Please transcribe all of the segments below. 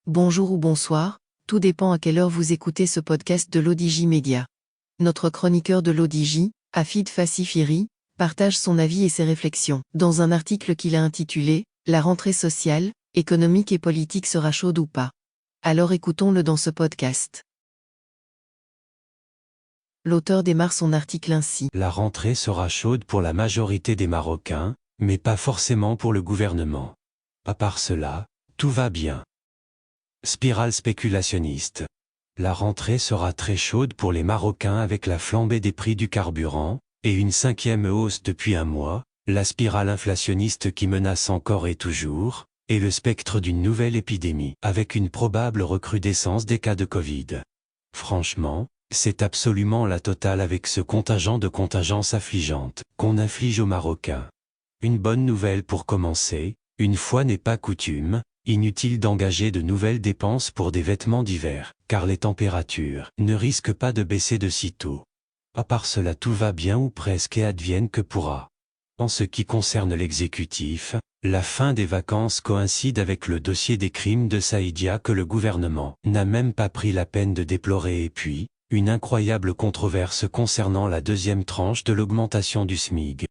Bonjour ou bonsoir, tout dépend à quelle heure vous écoutez ce podcast de l'ODJ Média. Notre chroniqueur de l'ODJ, Hafid Fassifiri, partage son avis et ses réflexions dans un article qu'il a intitulé « La rentrée sociale, économique et politique sera chaude ou pas ?» Alors écoutons-le dans ce podcast. L'auteur démarre son article ainsi. La rentrée sera chaude pour la majorité des Marocains, mais pas forcément pour le gouvernement. À part cela, tout va bien. Spirale spéculationniste. La rentrée sera très chaude pour les Marocains avec la flambée des prix du carburant, et une 5e hausse depuis un mois, la spirale inflationniste qui menace encore et toujours, et le spectre d'une nouvelle épidémie, avec une probable recrudescence des cas de Covid. Franchement, c'est absolument la totale avec ce contingent de contingences affligeantes qu'on inflige aux Marocains. Une bonne nouvelle pour commencer, une fois n'est pas coutume, inutile d'engager de nouvelles dépenses pour des vêtements d'hiver, car les températures ne risquent pas de baisser de sitôt. À part cela tout va bien ou presque et advienne que pourra. En ce qui concerne l'exécutif, la fin des vacances coïncide avec le dossier des crimes de Saïdia que le gouvernement n'a même pas pris la peine de déplorer et puis, une incroyable controverse concernant la deuxième tranche de l'augmentation du SMIC.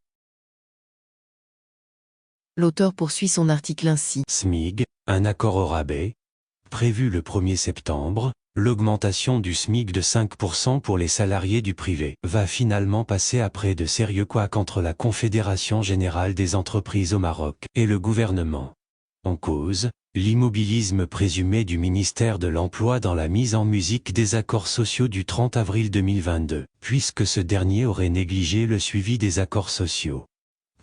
L'auteur poursuit son article ainsi. SMIC, un accord au rabais. Prévu le 1er septembre, l'augmentation du SMIC de 5% pour les salariés du privé va finalement passer après de sérieux couacs entre la Confédération Générale des Entreprises au Maroc et le gouvernement. En cause, l'immobilisme présumé du ministère de l'Emploi dans la mise en musique des accords sociaux du 30 avril 2022, puisque ce dernier aurait négligé le suivi des accords sociaux.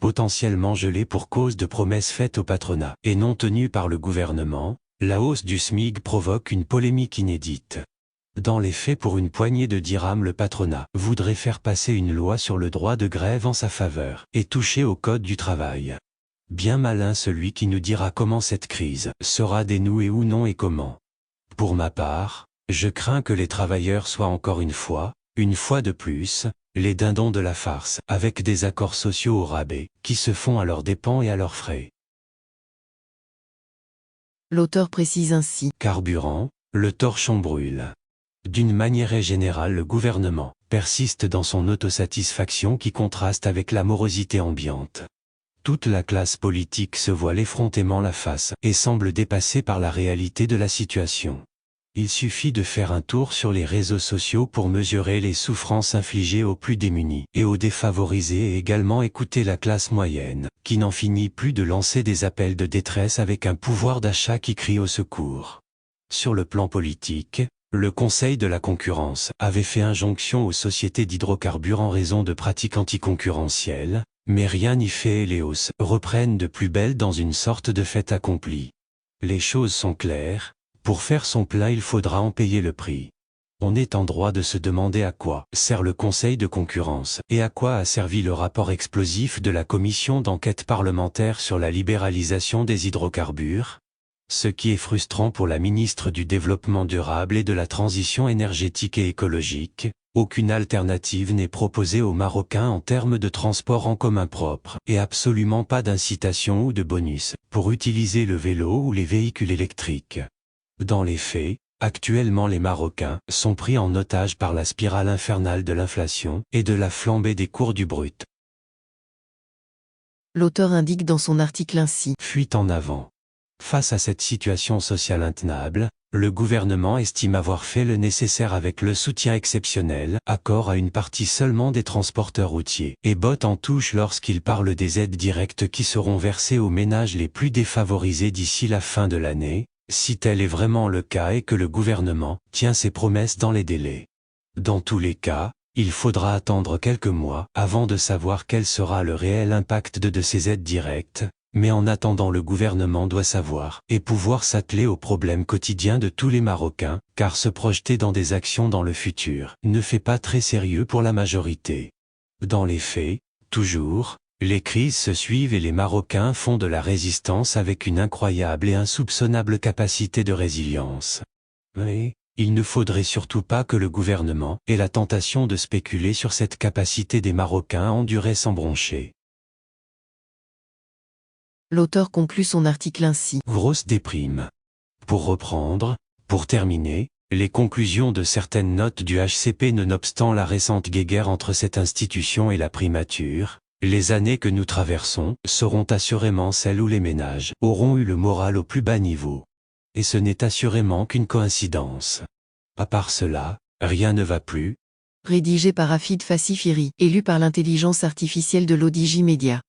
Potentiellement gelés pour cause de promesses faites au patronat et non tenues par le gouvernement, la hausse du SMIC provoque une polémique inédite. Dans les faits, pour une poignée de dirhams, le patronat voudrait faire passer une loi sur le droit de grève en sa faveur et toucher au code du travail. Bien malin celui qui nous dira comment cette crise sera dénouée ou non et comment. Pour ma part, je crains que les travailleurs soient encore une fois de plus, les dindons de la farce, avec des accords sociaux au rabais, qui se font à leurs dépens et à leurs frais. L'auteur précise ainsi. Carburant, le torchon brûle. D'une manière générale, le gouvernement persiste dans son autosatisfaction qui contraste avec la morosité ambiante. Toute la classe politique se voile effrontément la face et semble dépassée par la réalité de la situation. Il suffit de faire un tour sur les réseaux sociaux pour mesurer les souffrances infligées aux plus démunis et aux défavorisés et également écouter la classe moyenne, qui n'en finit plus de lancer des appels de détresse avec un pouvoir d'achat qui crie au secours. Sur le plan politique, le Conseil de la concurrence avait fait injonction aux sociétés d'hydrocarbures en raison de pratiques anticoncurrentielles, mais rien n'y fait et les hausses reprennent de plus belle dans une sorte de fait accompli. Les choses sont claires. Pour faire son plein, il faudra en payer le prix. On est en droit de se demander à quoi sert le Conseil de concurrence et à quoi a servi le rapport explosif de la commission d'enquête parlementaire sur la libéralisation des hydrocarbures. Ce qui est frustrant pour la ministre du Développement durable et de la Transition énergétique et écologique, aucune alternative n'est proposée aux Marocains en termes de transport en commun propre et absolument pas d'incitation ou de bonus pour utiliser le vélo ou les véhicules électriques. Dans les faits, actuellement les Marocains sont pris en otage par la spirale infernale de l'inflation et de la flambée des cours du brut. L'auteur indique dans son article ainsi. Fuite en avant. Face à cette situation sociale intenable, le gouvernement estime avoir fait le nécessaire avec le soutien exceptionnel, accord à une partie seulement des transporteurs routiers, et botte en touche lorsqu'il parle des aides directes qui seront versées aux ménages les plus défavorisés d'ici la fin de l'année, si tel est vraiment le cas et que le gouvernement tient ses promesses dans les délais. Dans tous les cas, il faudra attendre quelques mois avant de savoir quel sera le réel impact de ces aides directes, mais en attendant le gouvernement doit savoir et pouvoir s'atteler aux problèmes quotidiens de tous les Marocains, car se projeter dans des actions dans le futur ne fait pas très sérieux pour la majorité. Dans les faits, toujours, les crises se suivent et les Marocains font de la résistance avec une incroyable et insoupçonnable capacité de résilience. Mais, il ne faudrait surtout pas que le gouvernement ait la tentation de spéculer sur cette capacité des Marocains à endurer sans broncher. L'auteur conclut son article ainsi. Grosse déprime. Pour reprendre, pour terminer, les conclusions de certaines notes du HCP nonobstant la récente guéguerre entre cette institution et la primature, les années que nous traversons seront assurément celles où les ménages auront eu le moral au plus bas niveau. Et ce n'est assurément qu'une coïncidence. À part cela, rien ne va plus. Rédigé par Afid Fassifiri, élu par l'intelligence artificielle de l'ODJ Média.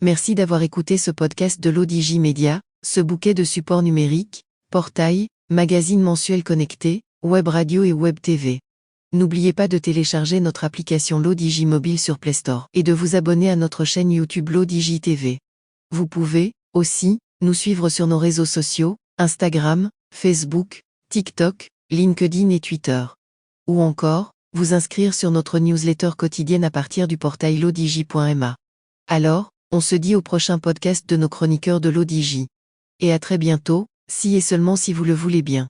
Merci d'avoir écouté ce podcast de l'ODJ Média, ce bouquet de supports numériques, portail, magazine mensuel connecté, web radio et web TV. N'oubliez pas de télécharger notre application l'ODJ Mobile sur Play Store et de vous abonner à notre chaîne YouTube l'ODJ TV. Vous pouvez, aussi, nous suivre sur nos réseaux sociaux, Instagram, Facebook, TikTok, LinkedIn et Twitter. Ou encore, vous inscrire sur notre newsletter quotidienne à partir du portail lodj.ma. Alors, on se dit au prochain podcast de nos chroniqueurs de l'ODJ. Et à très bientôt, si et seulement si vous le voulez bien.